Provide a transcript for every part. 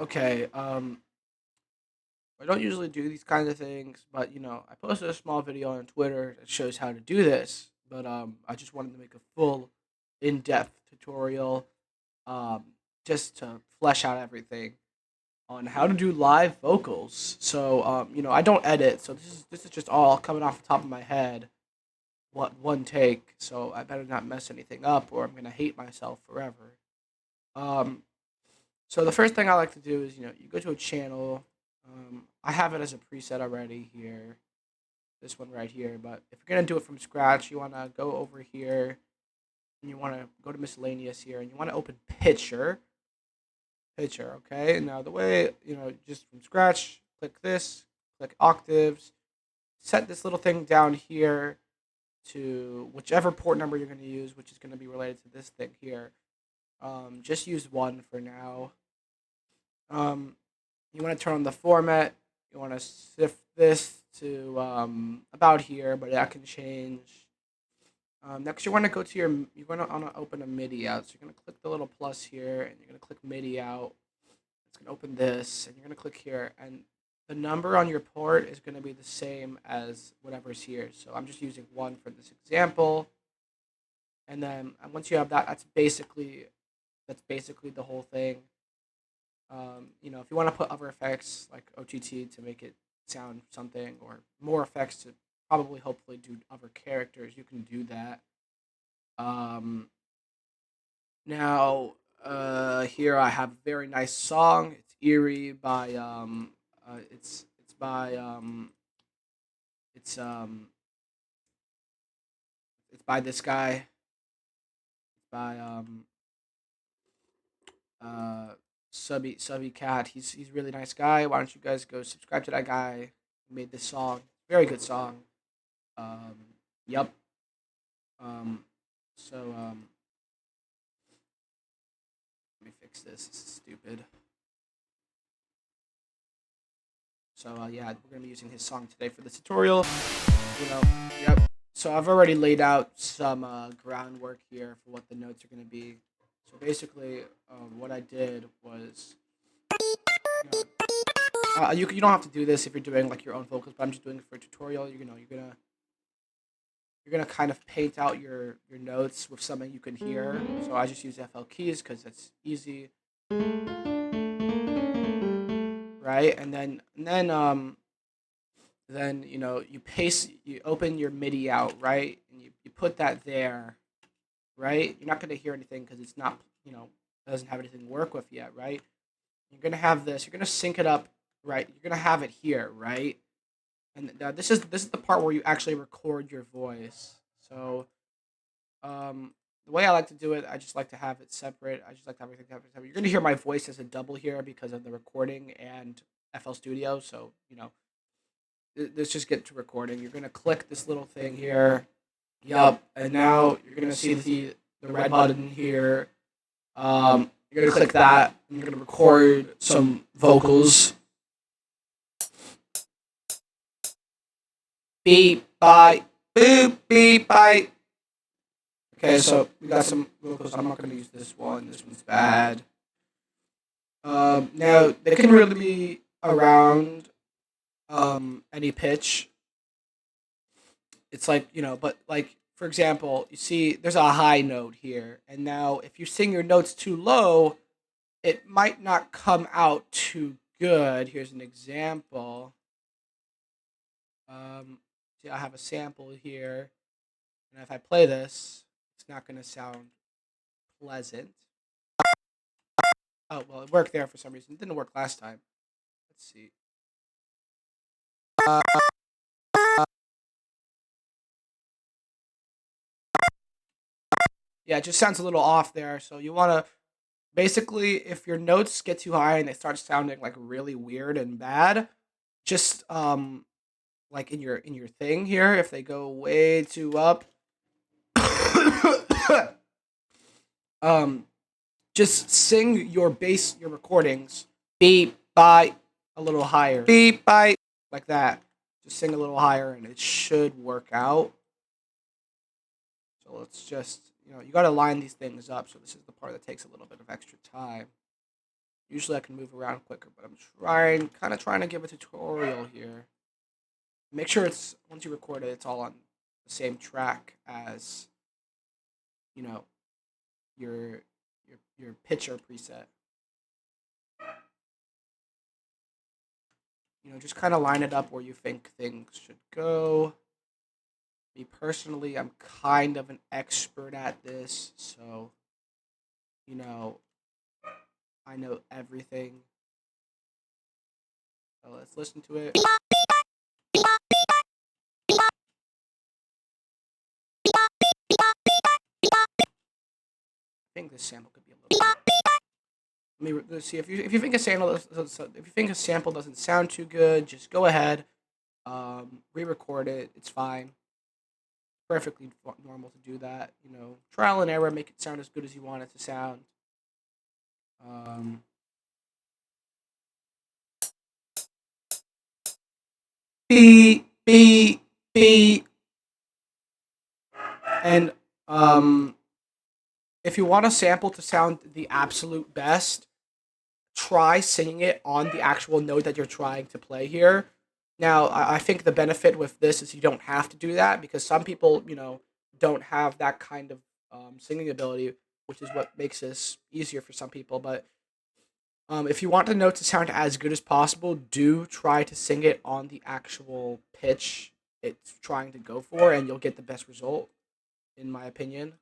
Okay, I don't usually do these kinds of things, but I posted a small video on Twitter that shows how to do this. But I just wanted to make a full, in-depth tutorial, um, just to flesh out everything on how to do live vocals. So I don't edit, so this is just all coming off the top of my head, what one take. So I better not mess anything up, or I'm gonna hate myself forever. Um, So the first thing I like to do is, you go to a channel. I have it as a preset already here, this one right here. But if you're gonna do it from scratch, you wanna go over here and you wanna go to miscellaneous here, and you wanna open picture. Okay. Now the way just from scratch, click this, click octaves, set this little thing down here to whichever port number you're gonna use, which is gonna be related to this thing here. Just use one for now. Um, you want to turn on the format. You want to shift this to about here, but that can change. Next, you want to go to you're going to want to open a MIDI out. So you're going to click the little plus here, and you're going to click MIDI out. It's going to open this, and you're going to click here, and the number on your port is going to be the same as whatever's here. So I'm just using one for this example, and then once you have that, that's basically the whole thing. If you want to put other effects like OTT to make it sound something, or more effects to probably hopefully do other characters, you can do that. Um, now, here I have a very nice song. It's Eerie by it's by it's it's by this guy. It's by uh Subby Cat. He's a really nice guy. Why don't you guys go subscribe to that guy who made this song? Very good song. Um, yep. Um, so let me fix this. This is stupid. So yeah, we're gonna be using his song today for the tutorial. You know, yep. So I've already laid out some groundwork here for what the notes are gonna be. So basically, what I did was, you know, you don't have to do this if you're doing like your own vocals, but I'm just doing it for a tutorial. You're gonna kind of paint out your notes with something you can hear. So I just use FL keys because that's easy, right? And then you open your MIDI out, right, and you put that there, right. You're not gonna hear anything because it's not it doesn't have anything to work with yet, right. You're gonna have this. You're gonna sync it up, right. You're gonna have it here, right. And this is the part where you actually record your voice. So the way I like to do it, I just like to have it separate. I just like to have everything separate. You're gonna hear my voice as a double here because of the recording and FL Studio. So let's just get to recording. You're gonna click this little thing here. Yup, and now you're gonna see the red button here. You're gonna click that. And you're gonna record some vocals. Beep, bye, boop, beep, bye. Okay, so we got some vocals. I'm not gonna use this one. This one's bad. Now they can really be around any pitch. It's like, but like for example, you see there's a high note here, and now if you sing your notes too low, it might not come out too good. Here's an example. Um, See, I have a sample here, and if I play this, it's not going to sound pleasant. Oh well, it worked there for some reason. It didn't work last time. Let's see. Yeah, it just sounds a little off there. So you want to basically, if your notes get too high and they start sounding like really weird and bad, just like in your thing here, if they go way too up, um, just sing your recordings beep bye a little higher, beep bye, like that. Just sing a little higher, and it should work out. So let's just you got to line these things up. So this is the part that takes a little bit of extra time. Usually I can move around quicker, but I'm kind of trying to give a tutorial here. Make sure it's, once you record it, it's all on the same track as, you know, your your pitcher preset. Just kind of line it up where you think things should go. Me personally, I'm kind of an expert at this, so you know, I know everything. So let's listen to it. I think this sample could be a little bit. Let's see, if you think a sample doesn't sound too good, just go ahead, re-record it. It's fine. Perfectly normal to do that. Trial and error, make it sound as good as you want it to sound. Beep beep beep. And if you want a sample to sound the absolute best, try singing it on the actual note that you're trying to play here. Now, I think the benefit with this is you don't have to do that, because some people, don't have that kind of singing ability, which is what makes this easier for some people. But if you want the note to sound as good as possible, do try to sing it on the actual pitch it's trying to go for, and you'll get the best result, in my opinion.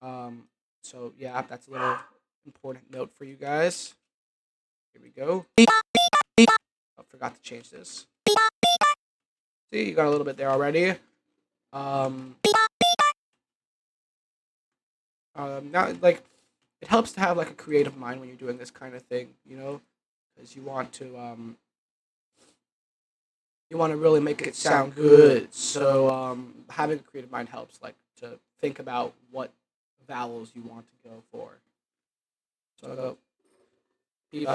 So yeah, that's a little important note for you guys. Here we go. I forgot to change this. See, you got a little bit there already. Now, like, it helps to have like a creative mind when you're doing this kind of thing, because you want to really make it sound good. So having a creative mind helps, like, to think about what vowels you want to go for. So I'll go beep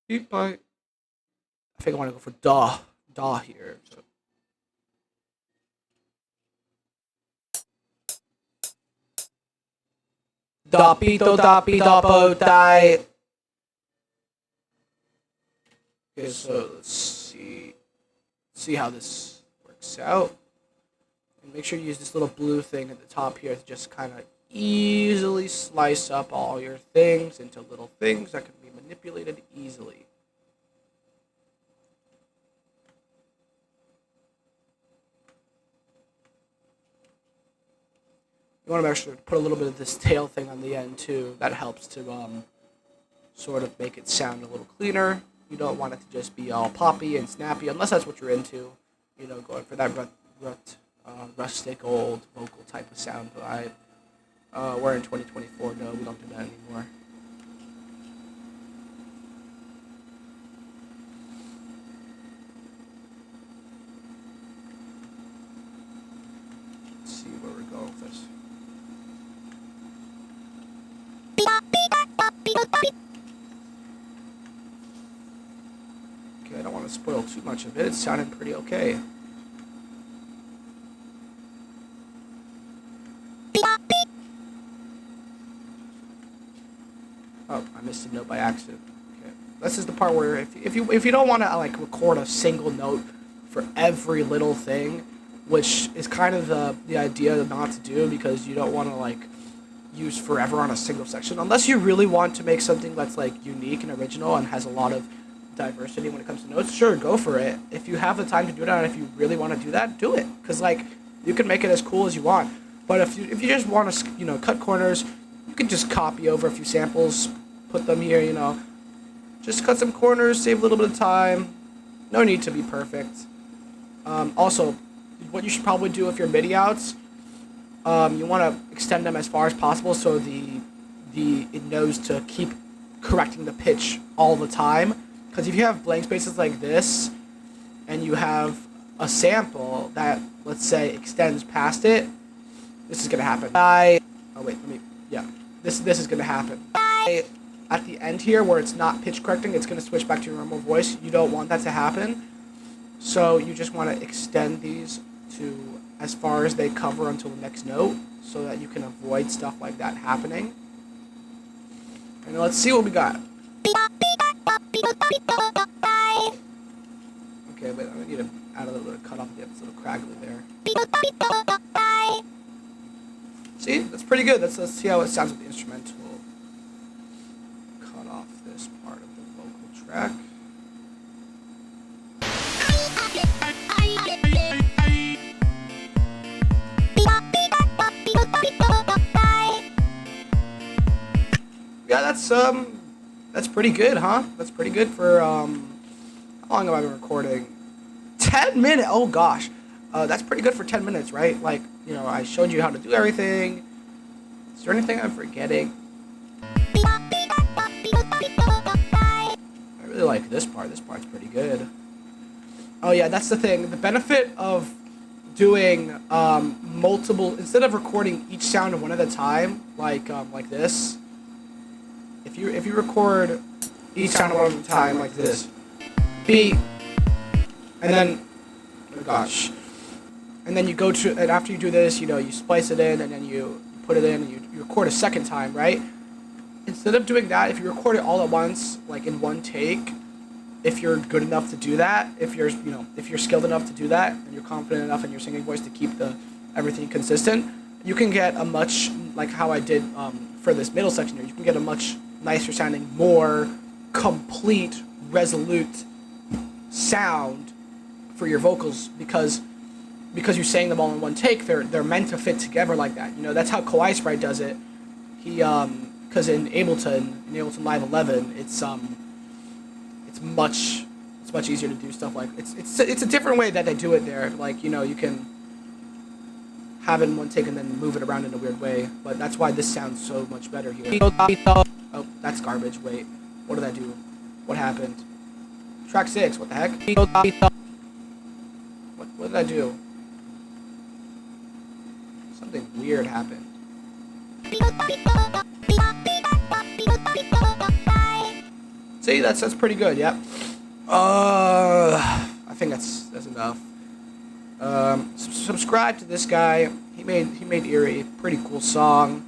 beep bite. I think I want to go for da here. So. Da pito da pi da po die. Okay, so let's see how this works out. And make sure you use this little blue thing at the top here to just kind of easily slice up all your things into little things that can be manipulated easily. You want to make sure to put a little bit of this tail thing on the end too. That helps to sort of make it sound a little cleaner. You don't want it to just be all poppy and snappy, unless that's what you're into. Going for that rustic old vocal type of sound vibe. We're in 2024. No, we don't do that anymore. Let's see where we're going with this. Okay, I don't want to spoil too much of it. It sounded pretty okay. Oh, I missed a note by accident. Okay, this is the part where if you don't want to like record a single note for every little thing, which is kind of the idea not to do, because you don't want to like use forever on a single section, unless you really want to make something that's like unique and original and has a lot of diversity when it comes to notes. Sure, go for it. If you have the time to do that, and if you really want to do that, do it, because like you can make it as cool as you want. But if you just want to cut corners, you can just copy over a few samples, put them here. Just cut some corners, save a little bit of time. No need to be perfect. Also, what you should probably do with your MIDI outs, you want to extend them as far as possible, so it knows to keep correcting the pitch all the time. Because if you have blank spaces like this, and you have a sample that, let's say, extends past it, this is gonna happen. This is gonna happen. At the end here, where it's not pitch correcting, it's gonna switch back to your normal voice. You don't want that to happen, so you just want to extend these to as far as they cover until the next note, so that you can avoid stuff like that happening. And let's see what we got. Okay, but I need to add a little bit of cut off at the end. It's a little craggly there. See, that's pretty good. Let's see how it sounds with the instrumental. Cut off this part of the vocal track. Yeah, that's pretty good, huh? That's pretty good for how long have I been recording? 10 minutes. Oh gosh, that's pretty good for 10 minutes, right? Like, you know, I showed you how to do everything. Is there anything I'm forgetting? I really like this part. This part's pretty good. Oh yeah, that's the thing. The benefit of doing multiple, instead of recording each sound one at a time, like this. If you record each sound one at a time like this, beat, and then, oh gosh, and then you go to, and after you do this, you know, you splice it in, and then you put it in, and you record a second time, right? Instead of doing that, if you record it all at once, like in one take, if you're good enough to do that, if you're skilled enough to do that, and you're confident enough in your singing voice to keep everything consistent, you can get a much, like how I did for this middle section here, you can get a much nicer sounding, more complete, resolute sound for your vocals because you sang them all in one take. They're meant to fit together like that. You know, that's how Kawaisprite does it. He because in Ableton Live 11, it's much easier to do stuff like it's a different way that they do it there. Like, you know, you can have it in one take and then move it around in a weird way. But that's why this sounds so much better here. Oh, that's garbage. Wait, what did I do? What happened? Track 6. What the heck? What did I do? Something weird happened. See, that's pretty good. Yep. I think that's enough. Subscribe to this guy. He made Eerie. Pretty cool song.